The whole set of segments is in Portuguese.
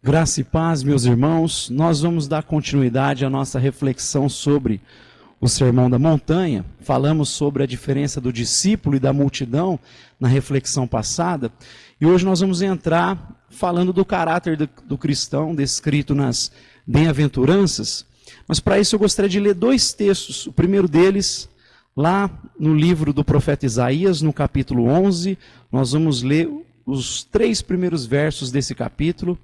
Graça e paz, meus irmãos. Nós vamos dar continuidade à nossa reflexão sobre o Sermão da Montanha. Falamos sobre a diferença do discípulo e da multidão na reflexão passada. E hoje nós vamos entrar falando do caráter do cristão descrito nas bem-aventuranças. Mas para isso eu gostaria de ler dois textos. O primeiro deles, lá no livro do profeta Isaías, no capítulo 11. Nós vamos ler os 3 primeiros versos desse capítulo.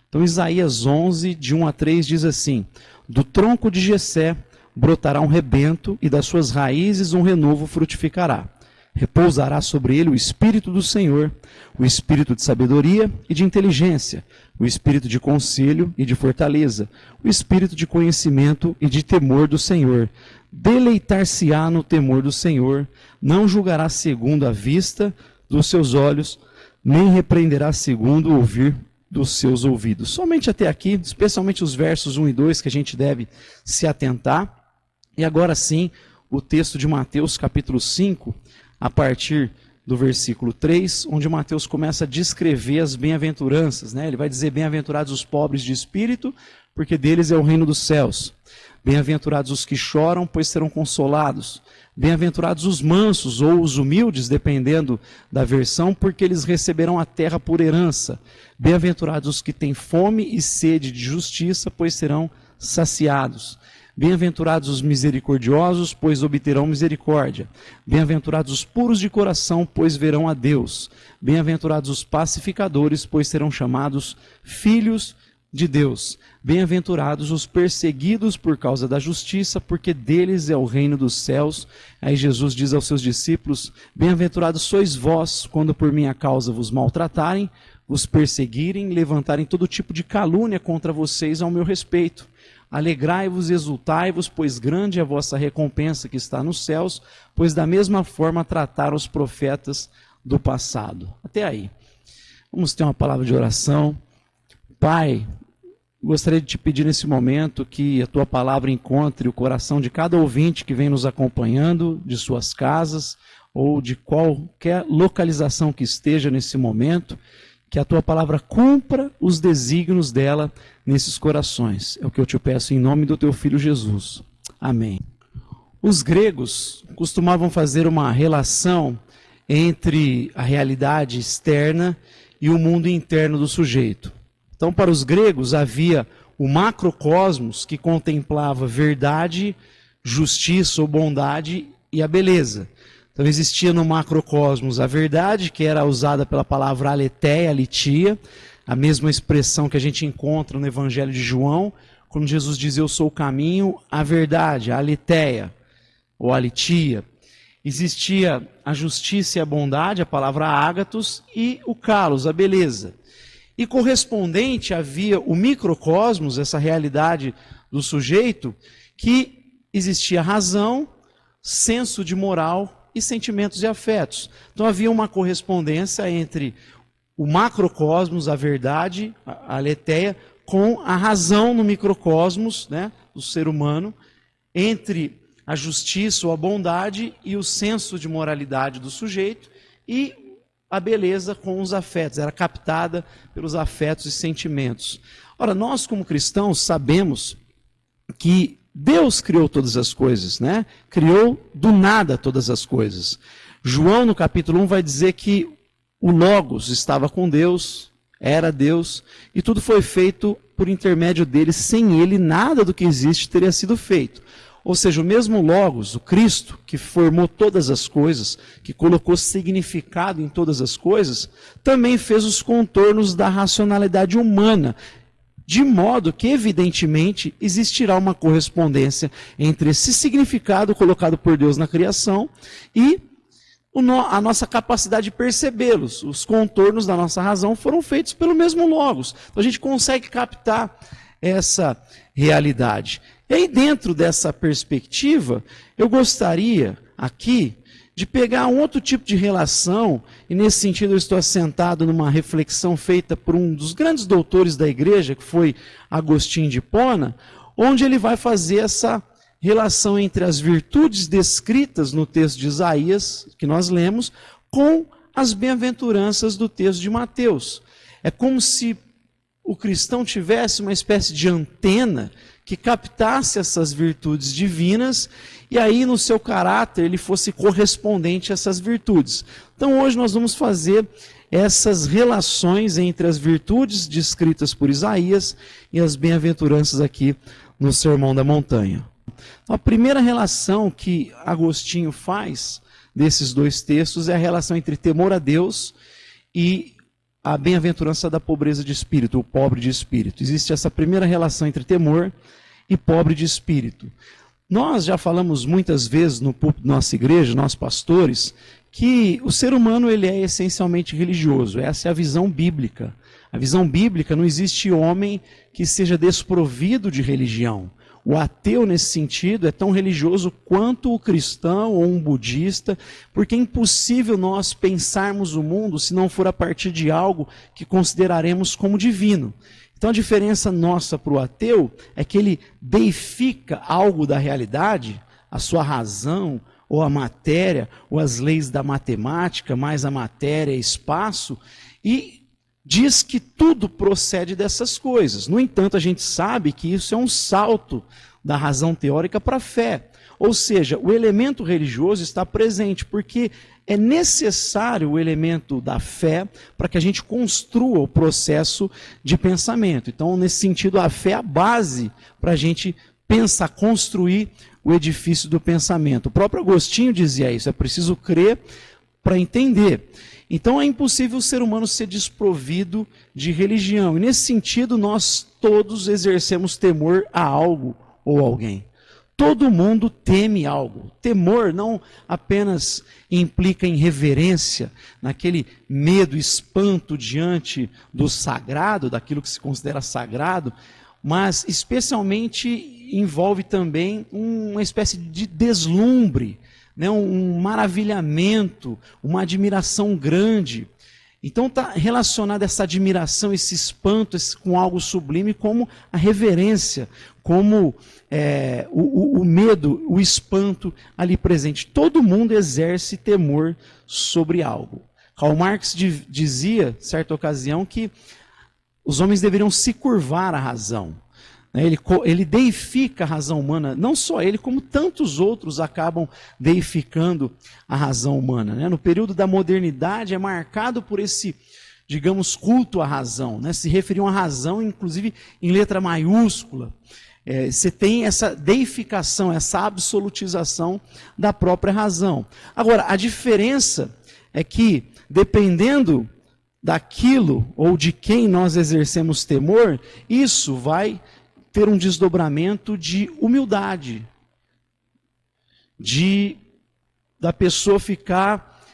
Então, Isaías 11, de 1 a 3, diz assim: do tronco de Jessé brotará um rebento, e das suas raízes um renovo frutificará. Repousará sobre ele o Espírito do Senhor, o Espírito de sabedoria e de inteligência, o Espírito de conselho e de fortaleza, o Espírito de conhecimento e de temor do Senhor. Deleitar-se-á no temor do Senhor, não julgará segundo a vista dos seus olhos, nem repreenderá segundo o ouvir dos seus ouvidos. Somente até aqui, especialmente os versos 1 e 2 que a gente deve se atentar. E agora sim, o texto de Mateus capítulo 5, a partir do versículo 3, onde Mateus começa a descrever as bem-aventuranças, né? Ele vai dizer: bem-aventurados os pobres de espírito, porque deles é o reino dos céus. Bem-aventurados os que choram, pois serão consolados. Bem-aventurados os mansos ou os humildes, dependendo da versão, porque eles receberão a terra por herança. Bem-aventurados os que têm fome e sede de justiça, pois serão saciados. Bem-aventurados os misericordiosos, pois obterão misericórdia. Bem-aventurados os puros de coração, pois verão a Deus. Bem-aventurados os pacificadores, pois serão chamados filhos de Deus. Bem-aventurados os perseguidos por causa da justiça, porque deles é o reino dos céus. Aí Jesus diz aos seus discípulos: bem-aventurados sois vós, quando por minha causa vos maltratarem, vos perseguirem, levantarem todo tipo de calúnia contra vocês ao meu respeito. Alegrai-vos e exultai-vos, pois grande é a vossa recompensa que está nos céus, pois da mesma forma trataram os profetas do passado. Até aí. Vamos ter uma palavra de oração. Pai, gostaria de te pedir nesse momento que a tua palavra encontre o coração de cada ouvinte que vem nos acompanhando, de suas casas ou de qualquer localização que esteja nesse momento, que a tua palavra cumpra os desígnios dela nesses corações. É o que eu te peço em nome do teu Filho Jesus. Amém. Os gregos costumavam fazer uma relação entre a realidade externa e o mundo interno do sujeito. Então, para os gregos, havia o macrocosmos, que contemplava verdade, justiça ou bondade e a beleza. Então, existia no macrocosmos a verdade, que era usada pela palavra aletheia, alitia, a mesma expressão que a gente encontra no Evangelho de João, quando Jesus diz: eu sou o caminho, a verdade, a aletheia, ou alitia. Existia a justiça e a bondade, a palavra ágatos, e o kalos, a beleza. E correspondente havia o microcosmos, essa realidade do sujeito, que existia razão, senso de moral e sentimentos e afetos. Então havia uma correspondência entre o macrocosmos, a verdade, a aletheia, com a razão no microcosmos, né, do ser humano, entre a justiça ou a bondade e o senso de moralidade do sujeito, e a beleza com os afetos, era captada pelos afetos e sentimentos. Ora, nós como cristãos sabemos que Deus criou todas as coisas, né? Criou do nada todas as coisas. João, no capítulo 1, vai dizer que o Logos estava com Deus, era Deus, e tudo foi feito por intermédio dele. Sem ele, nada do que existe teria sido feito. Ou seja, o mesmo Logos, o Cristo, que formou todas as coisas, que colocou significado em todas as coisas, também fez os contornos da racionalidade humana, de modo que, evidentemente, existirá uma correspondência entre esse significado colocado por Deus na criação e a nossa capacidade de percebê-los. Os contornos da nossa razão foram feitos pelo mesmo Logos. Então a gente consegue captar essa realidade. E aí, dentro dessa perspectiva, eu gostaria aqui de pegar um outro tipo de relação, e nesse sentido eu estou assentado numa reflexão feita por um dos grandes doutores da igreja, que foi Agostinho de Hipona, onde ele vai fazer essa relação entre as virtudes descritas no texto de Isaías, que nós lemos, com as bem-aventuranças do texto de Mateus. É como se o cristão tivesse uma espécie de antena que captasse essas virtudes divinas e aí no seu caráter ele fosse correspondente a essas virtudes. Então hoje nós vamos fazer essas relações entre as virtudes descritas por Isaías e as bem-aventuranças aqui no Sermão da Montanha. Então, a primeira relação que Agostinho faz desses dois textos é a relação entre temor a Deus e a bem-aventurança da pobreza de espírito, o pobre de espírito. Existe essa primeira relação entre temor e pobre de espírito. Nós já falamos muitas vezes no púlpito da nossa igreja, nós pastores, que o ser humano ele é essencialmente religioso. Essa é a visão bíblica. A visão bíblica, não existe homem que seja desprovido de religião. O ateu, nesse sentido, é tão religioso quanto o cristão ou um budista, porque é impossível nós pensarmos o mundo se não for a partir de algo que consideraremos como divino. Então a diferença nossa para o ateu é que ele deifica algo da realidade, a sua razão, ou a matéria, ou as leis da matemática, mais a matéria e espaço, e diz que tudo procede dessas coisas. No entanto, a gente sabe que isso é um salto da razão teórica para a fé. Ou seja, o elemento religioso está presente, porque é necessário o elemento da fé para que a gente construa o processo de pensamento. Então, nesse sentido, a fé é a base para a gente pensar, construir o edifício do pensamento. O próprio Agostinho dizia isso, é preciso crer para entender. Então é impossível o ser humano ser desprovido de religião. E nesse sentido, nós todos exercemos temor a algo ou alguém. Todo mundo teme algo. Temor não apenas implica em reverência, naquele medo, espanto diante do sagrado, daquilo que se considera sagrado, mas especialmente envolve também uma espécie de deslumbre, né, um maravilhamento, uma admiração grande. Então está relacionada essa admiração, esse espanto com algo sublime, como a reverência, como o medo, o espanto ali presente. Todo mundo exerce temor sobre algo. Karl Marx dizia, certa ocasião, que os homens deveriam se curvar à razão. Ele deifica a razão humana, não só ele, como tantos outros acabam deificando a razão humana. No período da modernidade é marcado por esse, digamos, culto à razão. Se referiam à razão, inclusive em letra maiúscula. Você tem essa deificação, essa absolutização da própria razão. Agora, a diferença é que, dependendo daquilo ou de quem nós exercemos temor, isso vai ter um desdobramento de humildade, da pessoa ficar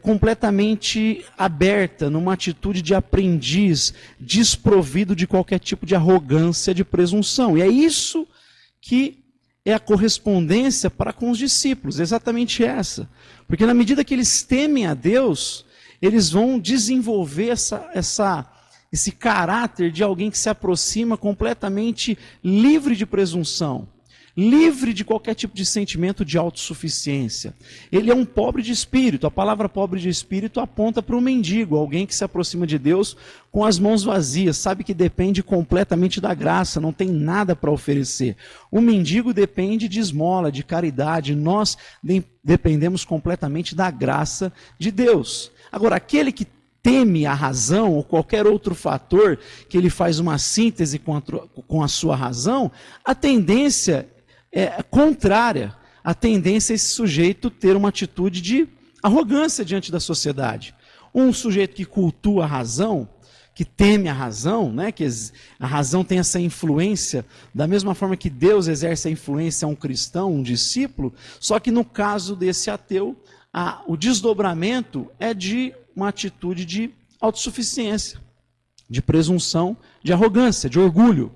completamente aberta, numa atitude de aprendiz, desprovido de qualquer tipo de arrogância, de presunção. E é isso que é a correspondência para com os discípulos, exatamente essa. Porque na medida que eles temem a Deus, eles vão desenvolver esse caráter de alguém que se aproxima completamente livre de presunção, livre de qualquer tipo de sentimento de autossuficiência. Ele é um pobre de espírito. A palavra pobre de espírito aponta para um mendigo, alguém que se aproxima de Deus com as mãos vazias, sabe que depende completamente da graça, não tem nada para oferecer. O mendigo depende de esmola, de caridade. Nós dependemos completamente da graça de Deus. Agora, aquele que teme a razão ou qualquer outro fator que ele faz uma síntese com a sua razão, a tendência é contrária. A tendência é esse sujeito ter uma atitude de arrogância diante da sociedade. Um sujeito que cultua a razão, que teme a razão, que a razão tem essa influência, da mesma forma que Deus exerce a influência a um cristão, um discípulo, só que no caso desse ateu, o desdobramento é de uma atitude de autossuficiência, de presunção, de arrogância, de orgulho.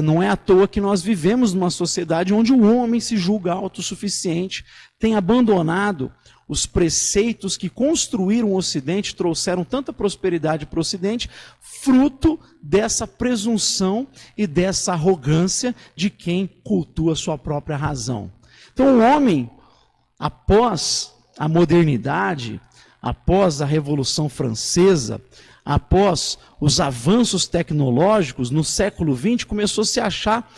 Não é à toa que nós vivemos numa sociedade onde o homem se julga autossuficiente, tem abandonado os preceitos que construíram o Ocidente, trouxeram tanta prosperidade para o Ocidente, fruto dessa presunção e dessa arrogância de quem cultua sua própria razão. Então o homem, após a modernidade, após a Revolução Francesa, após os avanços tecnológicos, no século XX, começou a se achar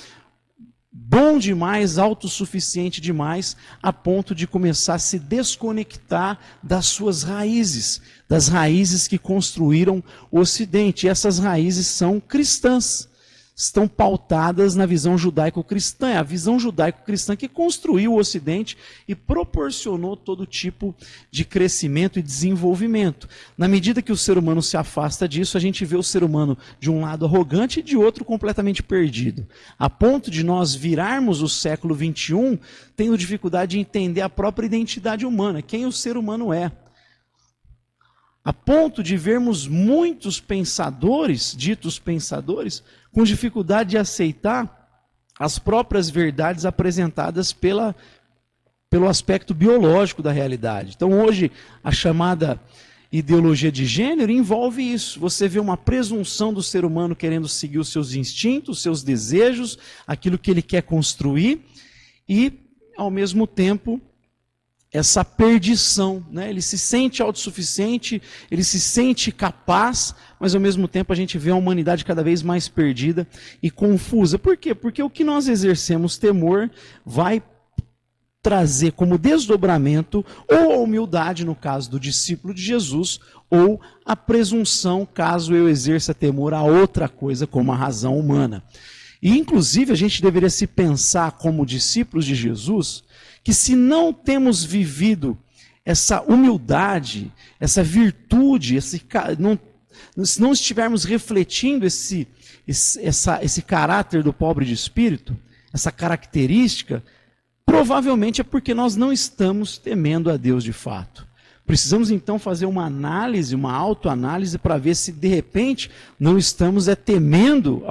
bom demais, autossuficiente demais, a ponto de começar a se desconectar das suas raízes, das raízes que construíram o Ocidente. E essas raízes são cristãs, estão pautadas na visão judaico-cristã. É a visão judaico-cristã que construiu o Ocidente e proporcionou todo tipo de crescimento e desenvolvimento. Na medida que o ser humano se afasta disso, a gente vê o ser humano de um lado arrogante e de outro completamente perdido. A ponto de nós virarmos o século XXI tendo dificuldade de entender a própria identidade humana, quem o ser humano é. A ponto de vermos muitos pensadores, ditos pensadores, com dificuldade de aceitar as próprias verdades apresentadas pelo aspecto biológico da realidade. Então hoje a chamada ideologia de gênero envolve isso. Você vê uma presunção do ser humano querendo seguir os seus instintos, os seus desejos, aquilo que ele quer construir e, ao mesmo tempo, essa perdição, né? Ele se sente autossuficiente, ele se sente capaz, mas ao mesmo tempo a gente vê a humanidade cada vez mais perdida e confusa. Por quê? Porque o que nós exercemos temor vai trazer como desdobramento ou a humildade, no caso do discípulo de Jesus, ou a presunção, caso eu exerça temor a outra coisa, como a razão humana. E inclusive a gente deveria se pensar como discípulos de Jesus, que se não temos vivido essa humildade, essa virtude, se não estivermos refletindo esse caráter do pobre de espírito, essa característica, provavelmente é porque nós não estamos temendo a Deus de fato. Precisamos então fazer uma análise, uma autoanálise para ver se de repente não estamos temendo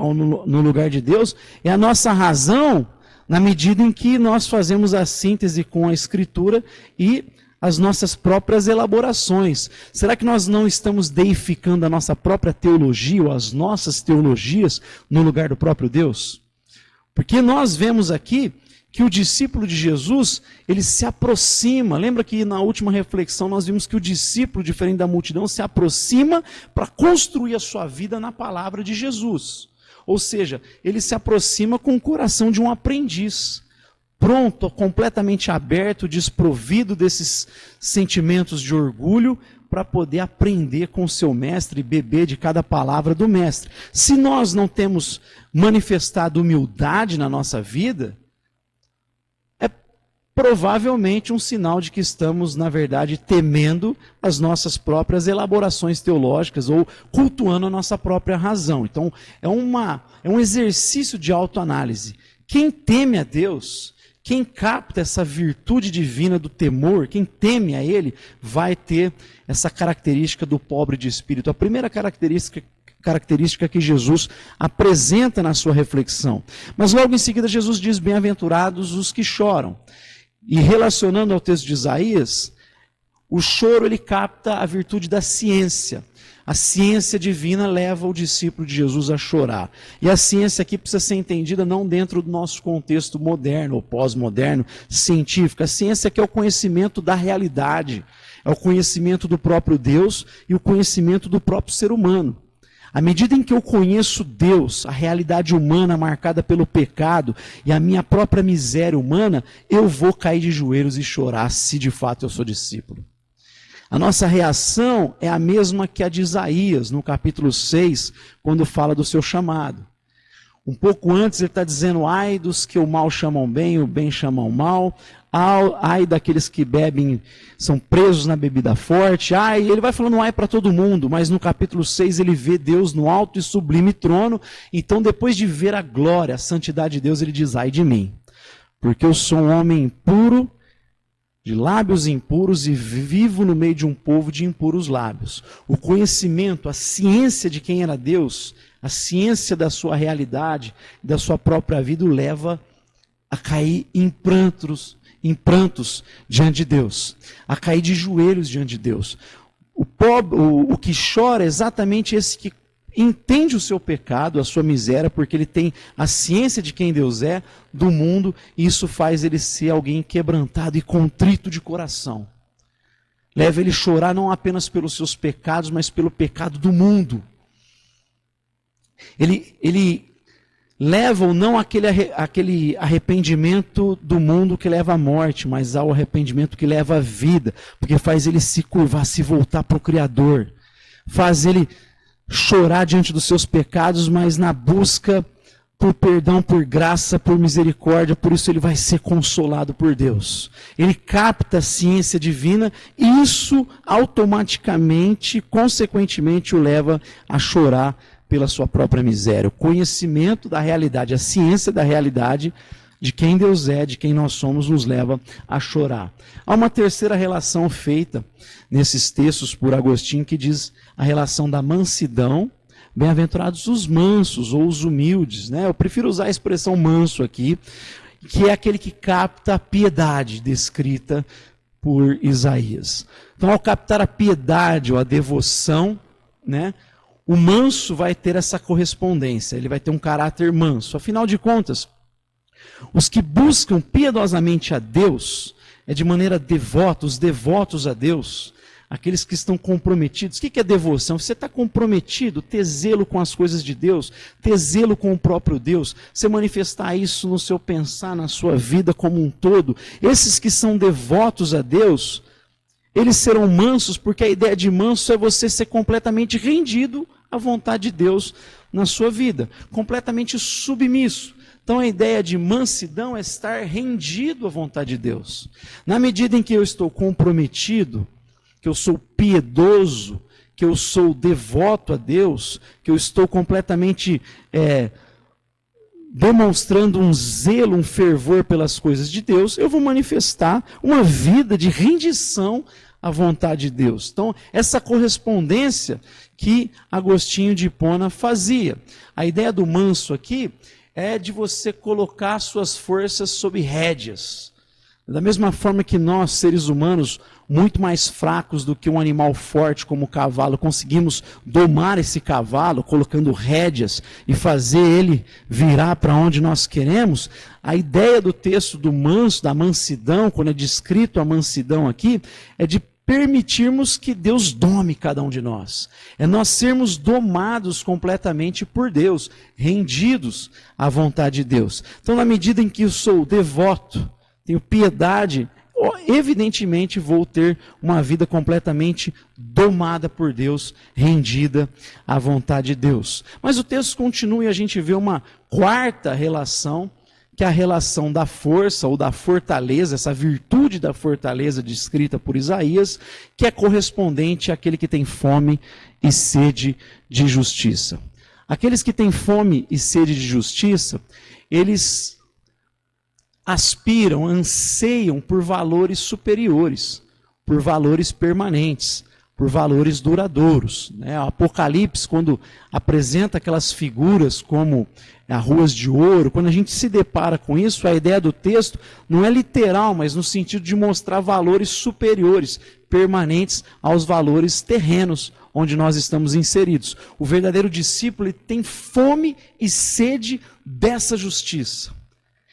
no lugar de Deus, é a nossa razão, na medida em que nós fazemos a síntese com a Escritura e as nossas próprias elaborações. Será que nós não estamos deificando a nossa própria teologia ou as nossas teologias no lugar do próprio Deus? Porque nós vemos aqui que o discípulo de Jesus, ele se aproxima. Lembra que na última reflexão nós vimos que o discípulo, diferente da multidão, se aproxima para construir a sua vida na palavra de Jesus. Ou seja, ele se aproxima com o coração de um aprendiz, pronto, completamente aberto, desprovido desses sentimentos de orgulho, para poder aprender com o seu mestre e beber de cada palavra do mestre. Se nós não temos manifestado humildade na nossa vida, é provavelmente um sinal de que estamos, na verdade, temendo as nossas próprias elaborações teológicas ou cultuando a nossa própria razão. Então, é um exercício de autoanálise. Quem teme a Deus, quem capta essa virtude divina do temor, quem teme a Ele, vai ter essa característica do pobre de espírito. A primeira característica que Jesus apresenta na sua reflexão. Mas logo em seguida Jesus diz, bem-aventurados os que choram. E relacionando ao texto de Isaías, o choro ele capta a virtude da ciência. A ciência divina leva o discípulo de Jesus a chorar. E a ciência aqui precisa ser entendida não dentro do nosso contexto moderno ou pós-moderno, científico. A ciência que é o conhecimento da realidade, é o conhecimento do próprio Deus e o conhecimento do próprio ser humano. À medida em que eu conheço Deus, a realidade humana marcada pelo pecado e a minha própria miséria humana, eu vou cair de joelhos e chorar se de fato eu sou discípulo. A nossa reação é a mesma que a de Isaías, no capítulo 6, quando fala do seu chamado. Um pouco antes ele está dizendo, ai dos que o mal chamam bem, o bem chamam mal, ai daqueles que bebem, são presos na bebida forte, ai, ele vai falando ai para todo mundo, mas no capítulo 6 ele vê Deus no alto e sublime trono, então depois de ver a glória, a santidade de Deus, ele diz, ai de mim, porque eu sou um homem impuro, de lábios impuros e vivo no meio de um povo de impuros lábios. O conhecimento, a ciência de quem era Deus, a ciência da sua realidade, da sua própria vida, o leva a cair em prantos diante de Deus, a cair de joelhos diante de Deus. O que chora é exatamente esse que entende o seu pecado, a sua miséria, porque ele tem a ciência de quem Deus é, do mundo, e isso faz ele ser alguém quebrantado e contrito de coração. leva ele a chorar não apenas pelos seus pecados, mas pelo pecado do mundo. Ele leva não aquele arrependimento do mundo que leva à morte, mas ao arrependimento que leva à vida, porque faz ele se curvar, se voltar para o Criador, faz ele chorar diante dos seus pecados, mas na busca por perdão, por graça, por misericórdia, por isso ele vai ser consolado por Deus. Ele capta a ciência divina e isso automaticamente, consequentemente, o leva a chorar pela sua própria miséria. O conhecimento da realidade, a ciência da realidade de quem Deus é, de quem nós somos, nos leva a chorar. Há uma terceira relação feita nesses textos por Agostinho, que diz a relação da mansidão. Bem-aventurados os mansos ou os humildes, né? Eu prefiro usar a expressão manso aqui, que é aquele que capta a piedade descrita por Isaías. Então, ao captar a piedade ou a devoção, né, o manso vai ter essa correspondência, ele vai ter um caráter manso. Afinal de contas, os que buscam piedosamente a Deus, é de maneira devota, os devotos a Deus, aqueles que estão comprometidos. O que é devoção? Você está comprometido, ter zelo com as coisas de Deus, ter zelo com o próprio Deus, você manifestar isso no seu pensar, na sua vida como um todo. Esses que são devotos a Deus, eles serão mansos, porque a ideia de manso é você ser completamente rendido à vontade de Deus na sua vida, completamente submisso. Então a ideia de mansidão é estar rendido à vontade de Deus. Na medida em que eu estou comprometido, que eu sou piedoso, que eu sou devoto a Deus, que eu estou completamente demonstrando um zelo, um fervor pelas coisas de Deus, eu vou manifestar uma vida de rendição à vontade de Deus. Então, essa correspondência que Agostinho de Hipona fazia. A ideia do manso aqui é de você colocar suas forças sob rédeas. Da mesma forma que nós, seres humanos, muito mais fracos do que um animal forte como o cavalo, conseguimos domar esse cavalo, colocando rédeas e fazer ele virar para onde nós queremos, a ideia do texto do manso, da mansidão, quando é descrito a mansidão aqui, é de permitirmos que Deus dome cada um de nós. É nós sermos domados completamente por Deus, rendidos à vontade de Deus. Então, na medida em que eu sou devoto, tenho piedade, evidentemente vou ter uma vida completamente domada por Deus, rendida à vontade de Deus. Mas o texto continua e a gente vê uma quarta relação, que é a relação da força ou da fortaleza, essa virtude da fortaleza descrita por Isaías, que é correspondente àquele que tem fome e sede de justiça. Aqueles que têm fome e sede de justiça, eles aspiram, anseiam por valores superiores, por valores permanentes, por valores duradouros. O Apocalipse, quando apresenta aquelas figuras como ruas de ouro, quando a gente se depara com isso, a ideia do texto não é literal, mas no sentido de mostrar valores superiores, permanentes aos valores terrenos, onde nós estamos inseridos. O verdadeiro discípulo, ele tem fome e sede dessa justiça.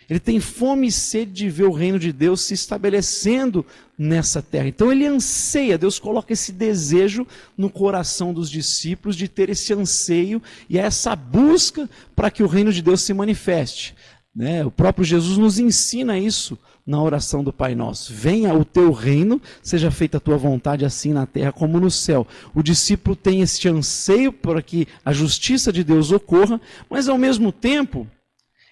Ele tem fome e sede de ver o reino de Deus se estabelecendo nessa terra. Então ele anseia, Deus coloca esse desejo no coração dos discípulos de ter esse anseio e essa busca para que o reino de Deus se manifeste. O próprio Jesus nos ensina isso na oração do Pai Nosso. Venha o teu reino, seja feita a tua vontade assim na terra como no céu. O discípulo tem este anseio para que a justiça de Deus ocorra, mas ao mesmo tempo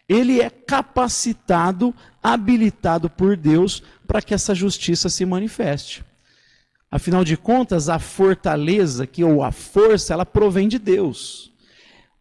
ele é capacitado, habilitado por Deus para que essa justiça se manifeste. Afinal de contas, a fortaleza, ou a força, ela provém de Deus.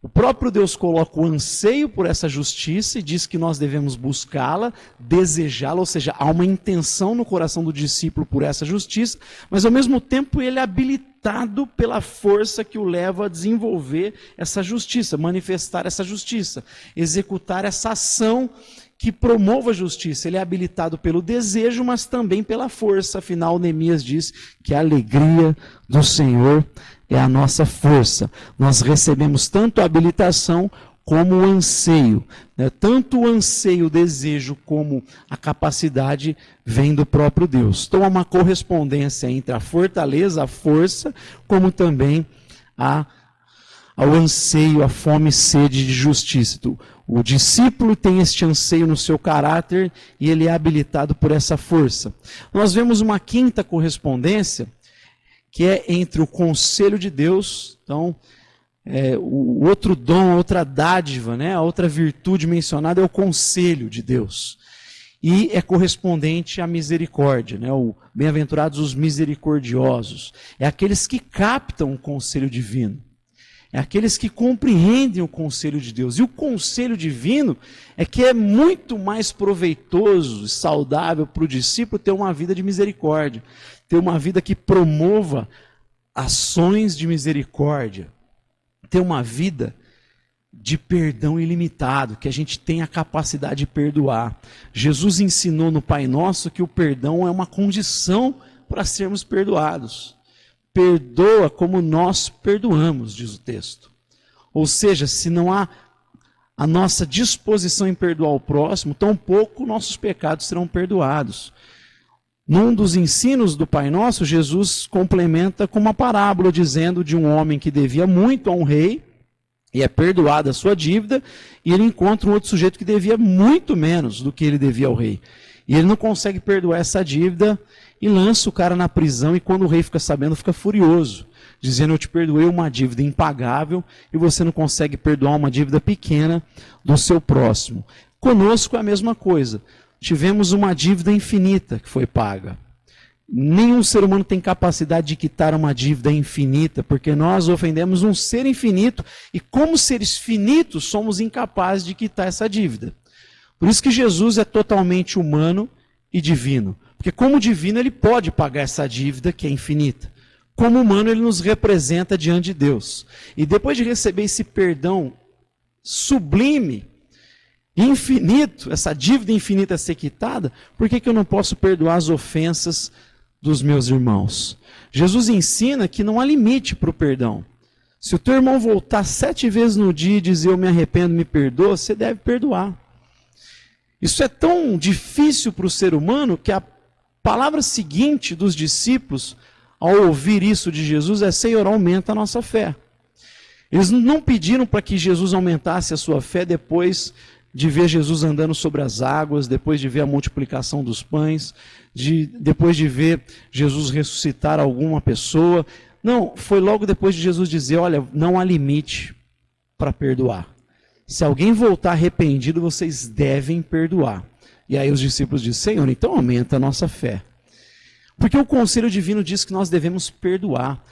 O próprio Deus coloca o anseio por essa justiça e diz que nós devemos buscá-la, desejá-la, ou seja, há uma intenção no coração do discípulo por essa justiça, mas ao mesmo tempo ele é habilitado pela força que o leva a desenvolver essa justiça, manifestar essa justiça, executar essa ação que promova a justiça. Ele é habilitado pelo desejo, mas também pela força. Afinal, Neemias diz que a alegria do Senhor é a nossa força. Nós recebemos tanto a habilitação como o anseio. Né? Tanto o anseio, o desejo, como a capacidade vem do próprio Deus. Então há uma correspondência entre a fortaleza, a força, como também ao anseio, a fome e sede de justiça. O discípulo tem este anseio no seu caráter e ele é habilitado por essa força. Nós vemos uma quinta correspondência, que é entre o conselho de Deus, então, o outro dom, a outra dádiva, né, a outra virtude mencionada é o conselho de Deus. E é correspondente à misericórdia, né, o bem-aventurados os misericordiosos. É aqueles que captam o conselho divino. É aqueles que compreendem o conselho de Deus. E o conselho divino é que é muito mais proveitoso e saudável para o discípulo ter uma vida de misericórdia. Ter uma vida que promova ações de misericórdia. Ter uma vida de perdão ilimitado, que a gente tenha a capacidade de perdoar. Jesus ensinou no Pai Nosso que o perdão é uma condição para sermos perdoados. Perdoa como nós perdoamos, diz o texto. Ou seja, se não há a nossa disposição em perdoar o próximo, tampouco nossos pecados serão perdoados. Num dos ensinos do Pai Nosso, Jesus complementa com uma parábola dizendo de um homem que devia muito a um rei, e é perdoada a sua dívida, e ele encontra um outro sujeito que devia muito menos do que ele devia ao rei. E ele não consegue perdoar essa dívida e lança o cara na prisão, e quando o rei fica sabendo, fica furioso, dizendo: eu te perdoei uma dívida impagável e você não consegue perdoar uma dívida pequena do seu próximo. Conosco é a mesma coisa. Tivemos uma dívida infinita que foi paga. Nenhum ser humano tem capacidade de quitar uma dívida infinita, porque nós ofendemos um ser infinito e, como seres finitos, somos incapazes de quitar essa dívida. Por isso que Jesus é totalmente humano e divino. Porque como divino ele pode pagar essa dívida que é infinita. Como humano ele nos representa diante de Deus. E depois de receber esse perdão sublime, infinito, essa dívida infinita a ser quitada, por que eu não posso perdoar as ofensas dos meus irmãos? Jesus ensina que não há limite para o perdão. Se o teu irmão voltar 7 vezes no dia e dizer eu me arrependo, me perdoa, você deve perdoar. Isso é tão difícil para o ser humano que a palavra seguinte dos discípulos, ao ouvir isso de Jesus, é: Senhor, aumenta a nossa fé. Eles não pediram para que Jesus aumentasse a sua fé depois de ver Jesus andando sobre as águas, depois de ver a multiplicação dos pães, depois de ver Jesus ressuscitar alguma pessoa. Não, foi logo depois de Jesus dizer: olha, não há limite para perdoar. Se alguém voltar arrependido, vocês devem perdoar. E aí os discípulos dizem: Senhor, então aumenta a nossa fé. Porque o conselho divino diz que nós devemos perdoar,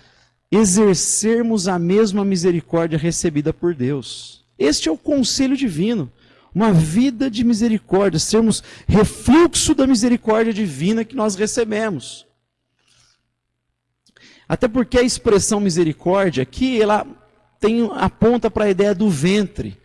exercermos a mesma misericórdia recebida por Deus. Este é o conselho divino. Uma vida de misericórdia, sermos refluxo da misericórdia divina que nós recebemos. Até porque a expressão misericórdia aqui, ela aponta para a ideia do ventre.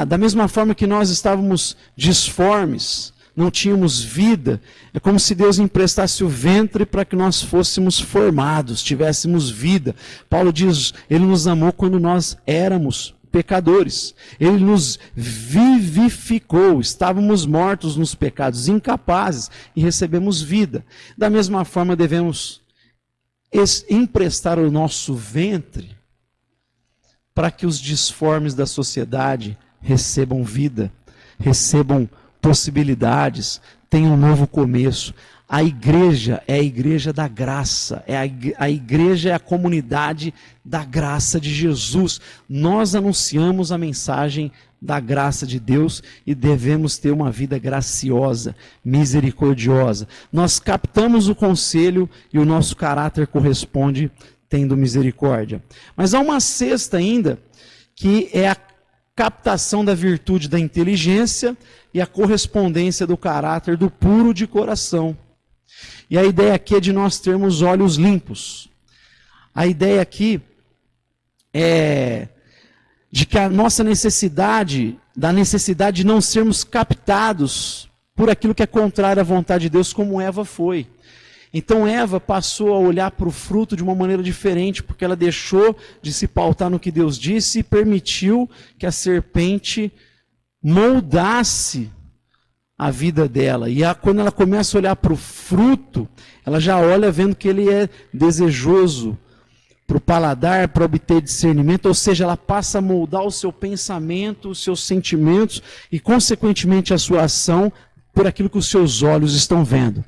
Da mesma forma que nós estávamos disformes, não tínhamos vida, é como se Deus emprestasse o ventre para que nós fôssemos formados, tivéssemos vida. Paulo diz, ele nos amou quando nós éramos pecadores. Ele nos vivificou, estávamos mortos nos pecados, incapazes, e recebemos vida. Da mesma forma, devemos emprestar o nosso ventre para que os disformes da sociedade recebam vida, recebam possibilidades, tenham um novo começo. A igreja é a igreja da graça, a igreja é a comunidade da graça de Jesus. Nós anunciamos a mensagem da graça de Deus e devemos ter uma vida graciosa, misericordiosa. Nós captamos o conselho e o nosso caráter corresponde tendo misericórdia. Mas há uma sexta ainda, que é a captação da virtude da inteligência e a correspondência do caráter do puro de coração. E a ideia aqui é de nós termos olhos limpos. A ideia aqui é de que a nossa necessidade, da necessidade de não sermos captados por aquilo que é contrário à vontade de Deus, como Eva foi. Então Eva passou a olhar para o fruto de uma maneira diferente, porque ela deixou de se pautar no que Deus disse e permitiu que a serpente moldasse a vida dela. E quando ela começa a olhar para o fruto, ela já olha vendo que ele é desejoso para o paladar, para obter discernimento, ou seja, ela passa a moldar o seu pensamento, os seus sentimentos e, consequentemente, a sua ação por aquilo que os seus olhos estão vendo.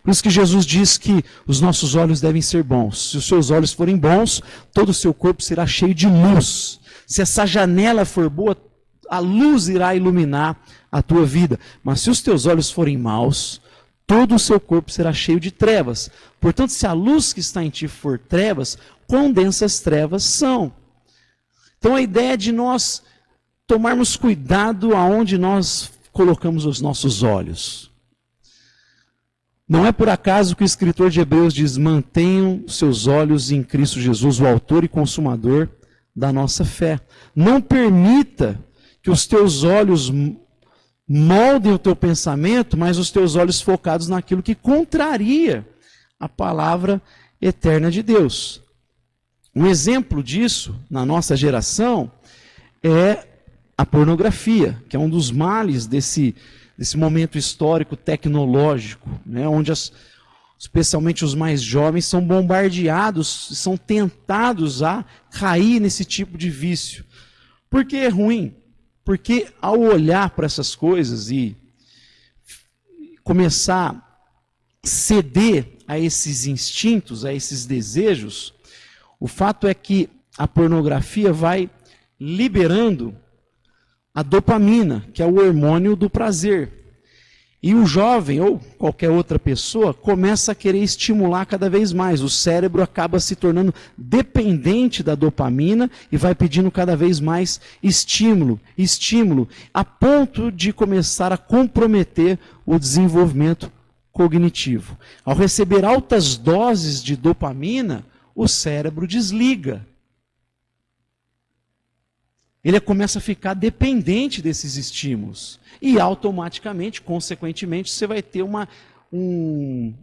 Por isso que Jesus diz que os nossos olhos devem ser bons. Se os seus olhos forem bons, todo o seu corpo será cheio de luz. Se essa janela for boa, a luz irá iluminar a tua vida. Mas se os teus olhos forem maus, todo o seu corpo será cheio de trevas. Portanto, se a luz que está em ti for trevas, quão densas trevas são. Então a ideia é de nós tomarmos cuidado aonde nós colocamos os nossos olhos. Não é por acaso que o escritor de Hebreus diz: mantenham seus olhos em Cristo Jesus, o autor e consumador da nossa fé. Não permita que os teus olhos moldem o teu pensamento, mas os teus olhos focados naquilo que contraria a palavra eterna de Deus. Um exemplo disso, na nossa geração, é a pornografia, que é um dos males desse momento histórico tecnológico, né, onde especialmente os mais jovens são bombardeados, são tentados a cair nesse tipo de vício. Por que é ruim? Porque ao olhar para essas coisas e começar a ceder a esses instintos, a esses desejos, o fato é que a pornografia vai liberando a dopamina, que é o hormônio do prazer. E o jovem, ou qualquer outra pessoa, começa a querer estimular cada vez mais. O cérebro acaba se tornando dependente da dopamina e vai pedindo cada vez mais estímulo, a ponto de começar a comprometer o desenvolvimento cognitivo. Ao receber altas doses de dopamina, o cérebro desliga. Ele começa a ficar dependente desses estímulos. E automaticamente, consequentemente, você vai ter um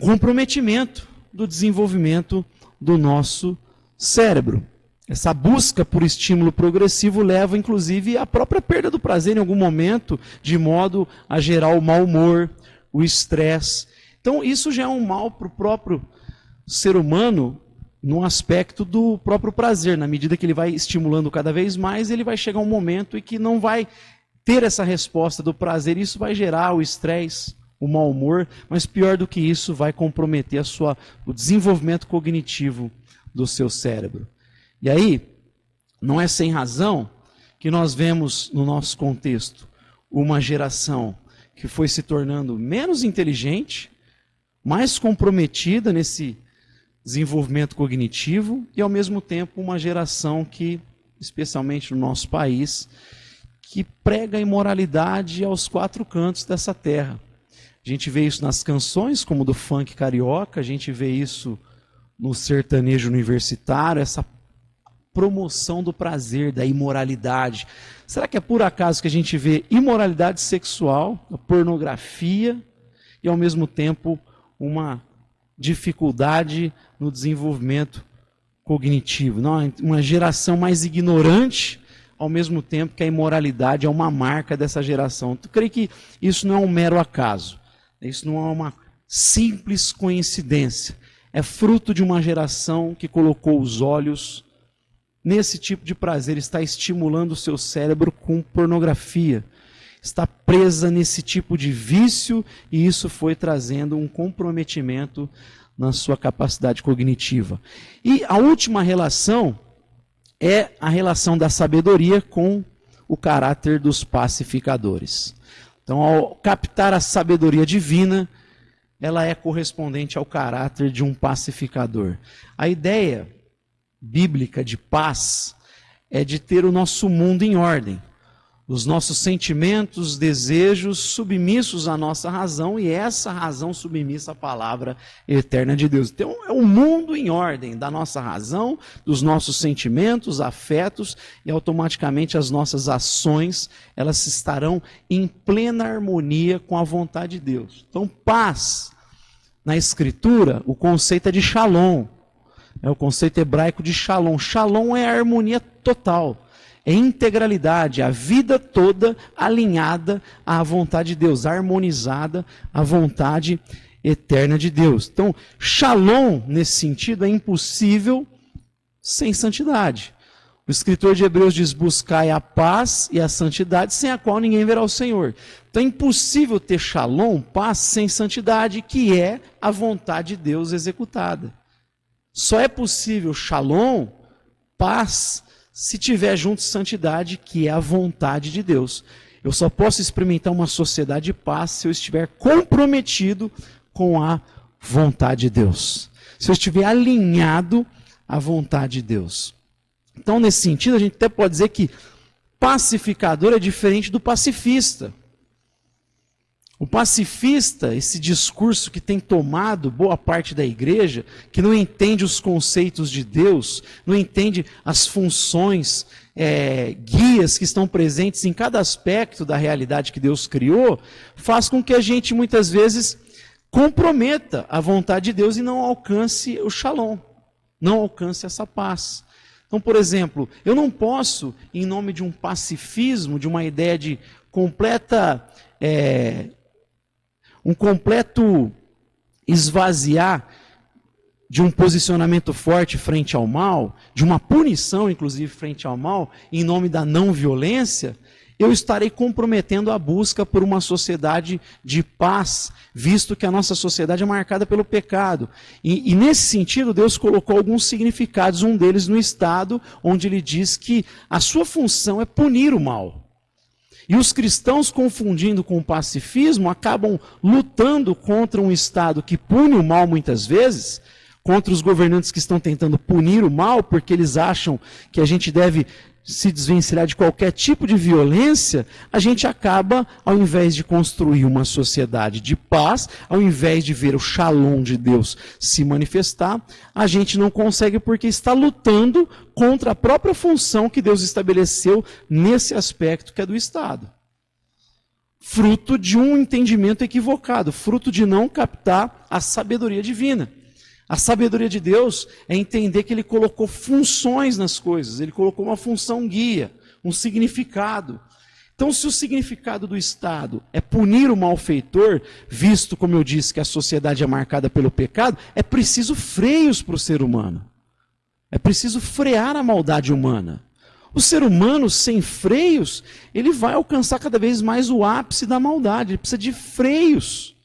comprometimento do desenvolvimento do nosso cérebro. Essa busca por estímulo progressivo leva, inclusive, à própria perda do prazer em algum momento, de modo a gerar o mau humor, o estresse. Então, isso já é um mal para o próprio ser humano, no aspecto do próprio prazer. Na medida que ele vai estimulando cada vez mais, ele vai chegar um momento em que não vai ter essa resposta do prazer. Isso vai gerar o estresse, o mau humor, mas pior do que isso, vai comprometer o desenvolvimento cognitivo do seu cérebro. E aí, não é sem razão que nós vemos no nosso contexto uma geração que foi se tornando menos inteligente, mais comprometida nesse desenvolvimento cognitivo e, ao mesmo tempo, uma geração que, especialmente no nosso país, que prega a imoralidade aos quatro cantos dessa terra. A gente vê isso nas canções, como do funk carioca, a gente vê isso no sertanejo universitário, essa promoção do prazer, da imoralidade. Será que é por acaso que a gente vê imoralidade sexual, a pornografia e, ao mesmo tempo, uma dificuldade no desenvolvimento cognitivo? Não, uma geração mais ignorante, ao mesmo tempo que a imoralidade é uma marca dessa geração. Eu creio que isso não é um mero acaso, isso não é uma simples coincidência, é fruto de uma geração que colocou os olhos nesse tipo de prazer, está estimulando o seu cérebro com pornografia, está presa nesse tipo de vício, e isso foi trazendo um comprometimento na sua capacidade cognitiva. E a última relação é a relação da sabedoria com o caráter dos pacificadores. Então, ao captar a sabedoria divina, ela é correspondente ao caráter de um pacificador. A ideia bíblica de paz é de ter o nosso mundo em ordem, os nossos sentimentos, desejos submissos à nossa razão, e essa razão submissa à palavra eterna de Deus. Então é um mundo em ordem da nossa razão, dos nossos sentimentos, afetos, e automaticamente as nossas ações, elas estarão em plena harmonia com a vontade de Deus. Então paz na Escritura, o conceito é de shalom. É o conceito hebraico de shalom. Shalom é a harmonia total. É integralidade, a vida toda alinhada à vontade de Deus, harmonizada à vontade eterna de Deus. Então, shalom, nesse sentido, é impossível sem santidade. O escritor de Hebreus diz: buscai a paz e a santidade, sem a qual ninguém verá o Senhor. Então é impossível ter shalom, paz, sem santidade, que é a vontade de Deus executada. Só é possível shalom, paz, se tiver junto santidade, que é a vontade de Deus. Eu só posso experimentar uma sociedade de paz se eu estiver comprometido com a vontade de Deus. Se eu estiver alinhado à vontade de Deus. Então, nesse sentido, a gente até pode dizer que pacificador é diferente do pacifista. O pacifista, esse discurso que tem tomado boa parte da igreja, que não entende os conceitos de Deus, não entende as funções, guias que estão presentes em cada aspecto da realidade que Deus criou, faz com que a gente muitas vezes comprometa a vontade de Deus e não alcance o shalom, não alcance essa paz. Então, por exemplo, eu não posso, em nome de um pacifismo, de uma ideia de um completo esvaziar de um posicionamento forte frente ao mal, de uma punição, inclusive, frente ao mal, em nome da não violência, eu estarei comprometendo a busca por uma sociedade de paz, visto que a nossa sociedade é marcada pelo pecado. E nesse sentido, Deus colocou alguns significados, um deles no Estado, onde ele diz que a sua função é punir o mal. E os cristãos, confundindo com o pacifismo, acabam lutando contra um Estado que pune o mal muitas vezes, contra os governantes que estão tentando punir o mal, porque eles acham que a gente deve se desvencilhar de qualquer tipo de violência. A gente acaba, ao invés de construir uma sociedade de paz, ao invés de ver o shalom de Deus se manifestar, a gente não consegue porque está lutando contra a própria função que Deus estabeleceu nesse aspecto que é do Estado. Fruto de um entendimento equivocado, fruto de não captar a sabedoria divina. A sabedoria de Deus é entender que Ele colocou funções nas coisas, Ele colocou uma função guia, um significado. Então, se o significado do Estado é punir o malfeitor, visto, como eu disse, que a sociedade é marcada pelo pecado, é preciso freios para o ser humano. É preciso frear a maldade humana. O ser humano, sem freios, ele vai alcançar cada vez mais o ápice da maldade, ele precisa de freios.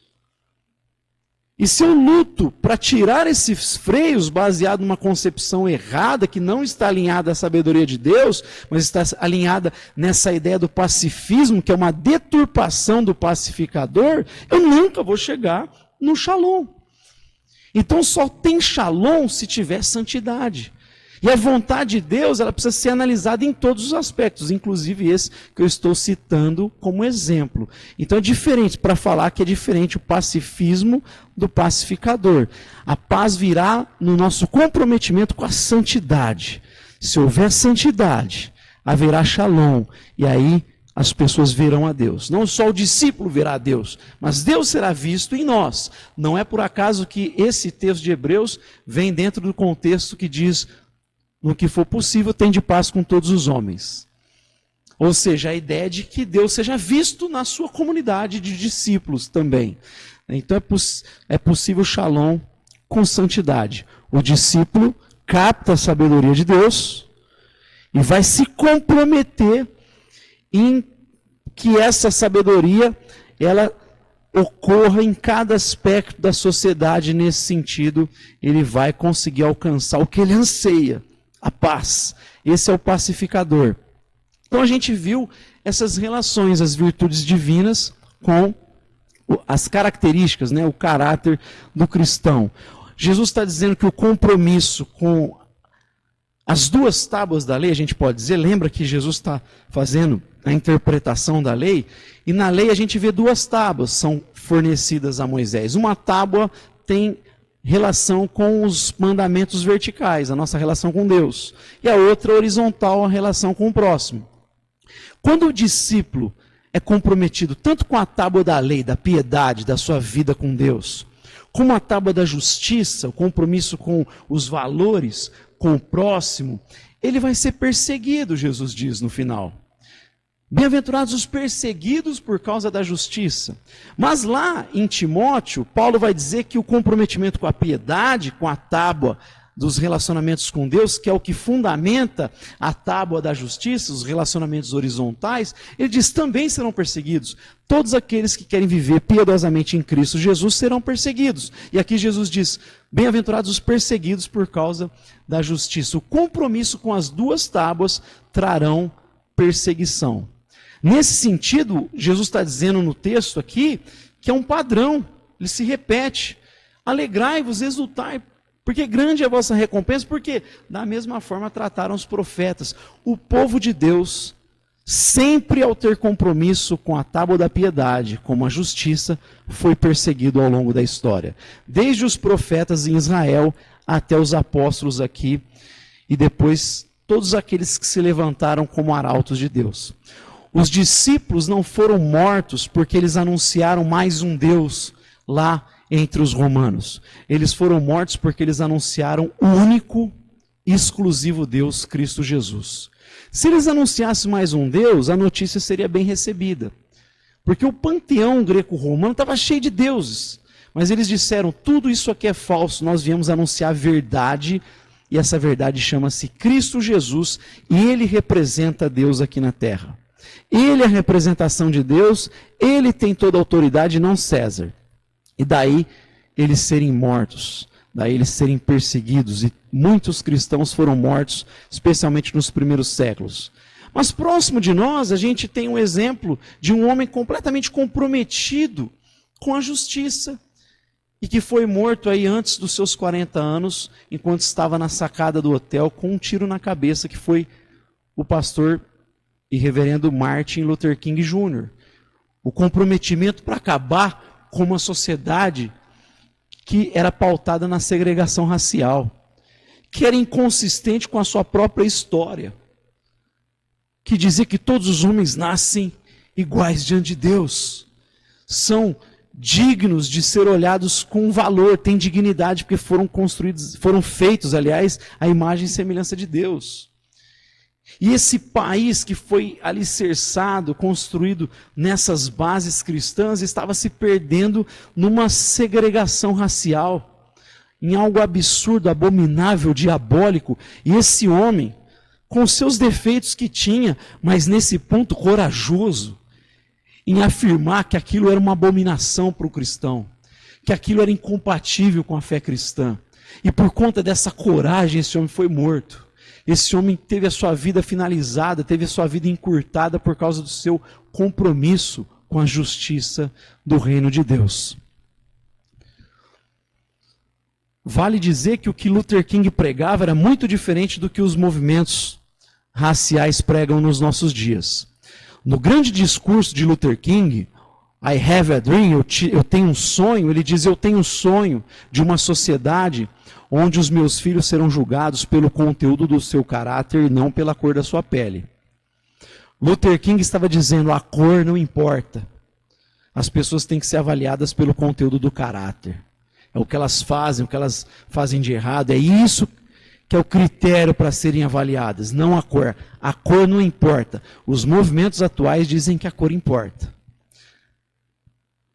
E se eu luto para tirar esses freios baseado numa concepção errada, que não está alinhada à sabedoria de Deus, mas está alinhada nessa ideia do pacifismo, que é uma deturpação do pacificador, eu nunca vou chegar no shalom. Então só tem shalom se tiver santidade. E a vontade de Deus, ela precisa ser analisada em todos os aspectos, inclusive esse que eu estou citando como exemplo. Então é diferente, para falar que é diferente o pacifismo do pacificador. A paz virá no nosso comprometimento com a santidade. Se houver santidade, haverá shalom. E aí as pessoas verão a Deus. Não só o discípulo verá a Deus, mas Deus será visto em nós. Não é por acaso que esse texto de Hebreus vem dentro do contexto que diz: no que for possível, tende paz com todos os homens. Ou seja, a ideia de que Deus seja visto na sua comunidade de discípulos também. Então é possível shalom com santidade. O discípulo capta a sabedoria de Deus e vai se comprometer em que essa sabedoria ela ocorra em cada aspecto da sociedade. Nesse sentido, ele vai conseguir alcançar o que ele anseia, a paz. Esse é o pacificador. Então a gente viu essas relações, as virtudes divinas com as características, o caráter do cristão. Jesus está dizendo que o compromisso com as duas tábuas da lei, a gente pode dizer, lembra que Jesus está fazendo a interpretação da lei, e na lei a gente vê duas tábuas são fornecidas a Moisés. Uma tábua tem relação com os mandamentos verticais, a nossa relação com Deus. E a outra horizontal, a relação com o próximo. Quando o discípulo é comprometido tanto com a tábua da lei, da piedade, da sua vida com Deus, como a tábua da justiça, o compromisso com os valores, com o próximo, ele vai ser perseguido, Jesus diz no final. Bem-aventurados os perseguidos por causa da justiça. Mas lá em Timóteo, Paulo vai dizer que o comprometimento com a piedade, com a tábua dos relacionamentos com Deus, que é o que fundamenta a tábua da justiça, os relacionamentos horizontais, ele diz, também serão perseguidos. Todos aqueles que querem viver piedosamente em Cristo Jesus serão perseguidos. E aqui Jesus diz, bem-aventurados os perseguidos por causa da justiça. O compromisso com as duas tábuas trarão perseguição. Nesse sentido, Jesus está dizendo no texto aqui, que é um padrão, ele se repete. Alegrai-vos, exultai, porque grande é a vossa recompensa, porque da mesma forma trataram os profetas. O povo de Deus, sempre ao ter compromisso com a tábua da piedade, como a justiça, foi perseguido ao longo da história. Desde os profetas em Israel, até os apóstolos aqui, e depois todos aqueles que se levantaram como arautos de Deus. Os discípulos não foram mortos porque eles anunciaram mais um Deus lá entre os romanos. Eles foram mortos porque eles anunciaram o único, exclusivo Deus, Cristo Jesus. Se eles anunciassem mais um Deus, a notícia seria bem recebida. Porque o panteão greco-romano estava cheio de deuses. Mas eles disseram, tudo isso aqui é falso, nós viemos anunciar a verdade, e essa verdade chama-se Cristo Jesus, e ele representa Deus aqui na terra. Ele é a representação de Deus, ele tem toda a autoridade, não César. E daí eles serem mortos, daí eles serem perseguidos, e muitos cristãos foram mortos, especialmente nos primeiros séculos. Mas próximo de nós, a gente tem um exemplo de um homem completamente comprometido com a justiça, e que foi morto aí antes dos seus 40 anos, enquanto estava na sacada do hotel, com um tiro na cabeça, que foi o pastor e reverendo Martin Luther King Jr. O comprometimento para acabar com uma sociedade que era pautada na segregação racial, que era inconsistente com a sua própria história, que dizia que todos os homens nascem iguais diante de Deus, são dignos de ser olhados com valor, têm dignidade porque foram feitos, aliás, à imagem e semelhança de Deus. E esse país que foi alicerçado, construído nessas bases cristãs, estava se perdendo numa segregação racial, em algo absurdo, abominável, diabólico. E esse homem, com os seus defeitos que tinha, mas nesse ponto corajoso, em afirmar que aquilo era uma abominação para o cristão, que aquilo era incompatível com a fé cristã. E por conta dessa coragem, esse homem foi morto. Esse homem teve a sua vida finalizada, teve a sua vida encurtada por causa do seu compromisso com a justiça do reino de Deus. Vale dizer que o que Luther King pregava era muito diferente do que os movimentos raciais pregam nos nossos dias. No grande discurso de Luther King, I have a dream, eu tenho um sonho, ele diz, eu tenho um sonho de uma sociedade onde os meus filhos serão julgados pelo conteúdo do seu caráter e não pela cor da sua pele. Luther King estava dizendo, a cor não importa. As pessoas têm que ser avaliadas pelo conteúdo do caráter. É o que elas fazem de errado, é isso que é o critério para serem avaliadas, não a cor. A cor não importa. Os movimentos atuais dizem que a cor importa.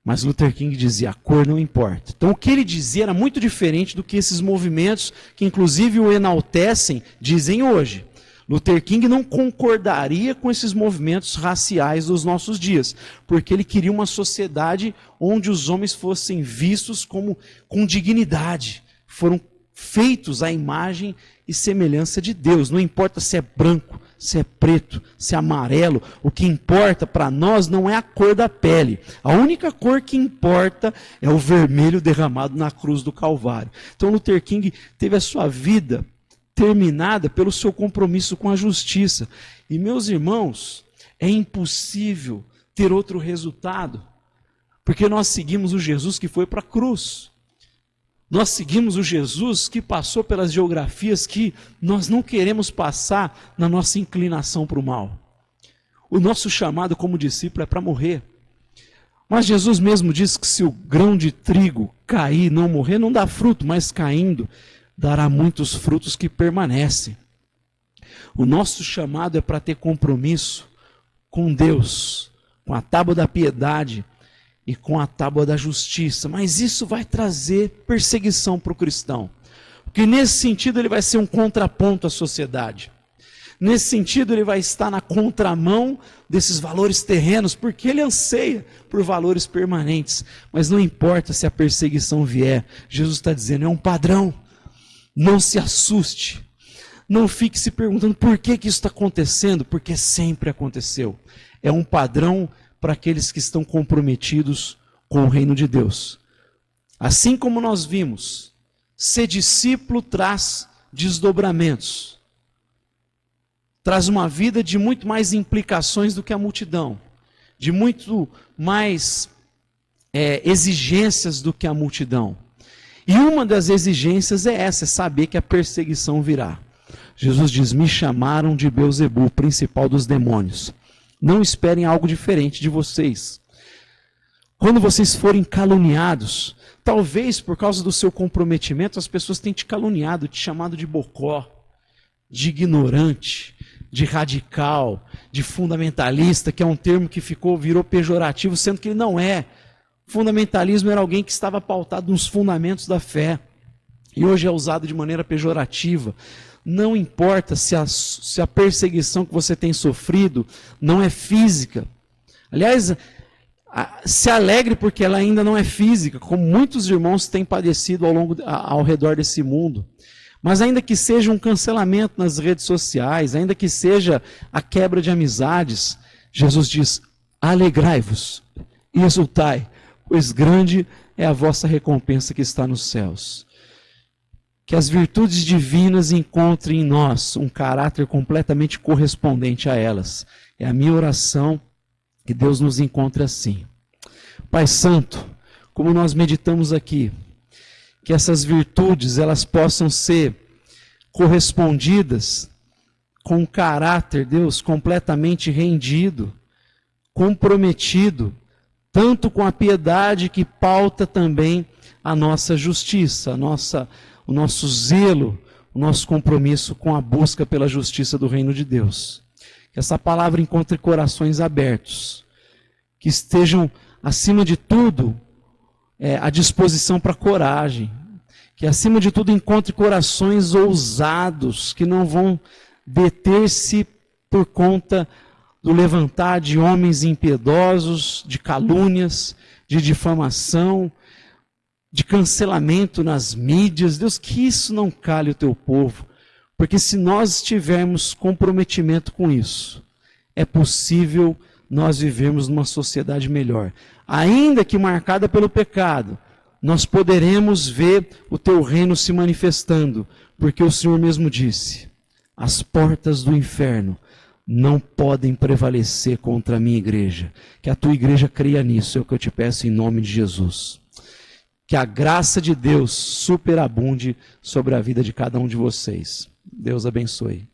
Mas Luther King dizia, a cor não importa. Então o que ele dizia era muito diferente do que esses movimentos, que inclusive o enaltecem, dizem hoje. Luther King não concordaria com esses movimentos raciais dos nossos dias, porque ele queria uma sociedade onde os homens fossem vistos com dignidade, foram feitos à imagem e semelhança de Deus. Não importa se é branco, se é preto, se é amarelo, o que importa para nós não é a cor da pele. A única cor que importa é o vermelho derramado na cruz do Calvário. Então Luther King teve a sua vida terminada pelo seu compromisso com a justiça. E meus irmãos, é impossível ter outro resultado, porque nós seguimos o Jesus que foi para a cruz. Nós seguimos o Jesus que passou pelas geografias que nós não queremos passar na nossa inclinação para o mal. O nosso chamado como discípulo é para morrer. Mas Jesus mesmo diz que se o grão de trigo cair, não morrer, não dá fruto, mas caindo, dará muitos frutos que permanecem. O nosso chamado é para ter compromisso com Deus, com a tábua da piedade e com a tábua da justiça. Mas isso vai trazer perseguição para o cristão. Porque nesse sentido ele vai ser um contraponto à sociedade. Nesse sentido ele vai estar na contramão desses valores terrenos, porque ele anseia por valores permanentes. Mas não importa se a perseguição vier, Jesus está dizendo, é um padrão. Não se assuste. Não fique se perguntando por que isso está acontecendo, porque sempre aconteceu. É um padrão para aqueles que estão comprometidos com o reino de Deus. Assim como nós vimos, ser discípulo traz desdobramentos. Traz uma vida de muito mais implicações do que a multidão. De muito mais exigências do que a multidão. E uma das exigências é essa, é saber que a perseguição virá. Jesus diz, me chamaram de Beelzebu, principal dos demônios. Não esperem algo diferente de vocês. Quando vocês forem caluniados, talvez por causa do seu comprometimento, as pessoas tenham te caluniado, te chamado de bocó, de ignorante, de radical, de fundamentalista, que é um termo que virou pejorativo, sendo que ele não é. Fundamentalismo era alguém que estava pautado nos fundamentos da fé. E hoje é usado de maneira pejorativa. Não importa se a perseguição que você tem sofrido não é física. Aliás, se alegre porque ela ainda não é física, como muitos irmãos têm padecido ao redor desse mundo. Mas ainda que seja um cancelamento nas redes sociais, ainda que seja a quebra de amizades, Jesus diz, alegrai-vos e exultai, pois grande é a vossa recompensa que está nos céus. Que as virtudes divinas encontrem em nós um caráter completamente correspondente a elas. É a minha oração que Deus nos encontre assim. Pai Santo, como nós meditamos aqui, que essas virtudes elas possam ser correspondidas com um caráter, Deus, completamente rendido, comprometido, tanto com a piedade que pauta também a nossa justiça, o nosso zelo, o nosso compromisso com a busca pela justiça do reino de Deus. Que essa palavra encontre corações abertos, que estejam, acima de tudo, à disposição para coragem, que acima de tudo encontre corações ousados, que não vão deter-se por conta do levantar de homens impiedosos, de calúnias, de difamação, de cancelamento nas mídias. Deus, que isso não cale o teu povo, porque se nós tivermos comprometimento com isso, é possível nós vivermos numa sociedade melhor. Ainda que marcada pelo pecado, nós poderemos ver o teu reino se manifestando, porque o Senhor mesmo disse, as portas do inferno não podem prevalecer contra a minha igreja. Que a tua igreja creia nisso, é o que eu te peço em nome de Jesus. Que a graça de Deus superabunde sobre a vida de cada um de vocês. Deus abençoe.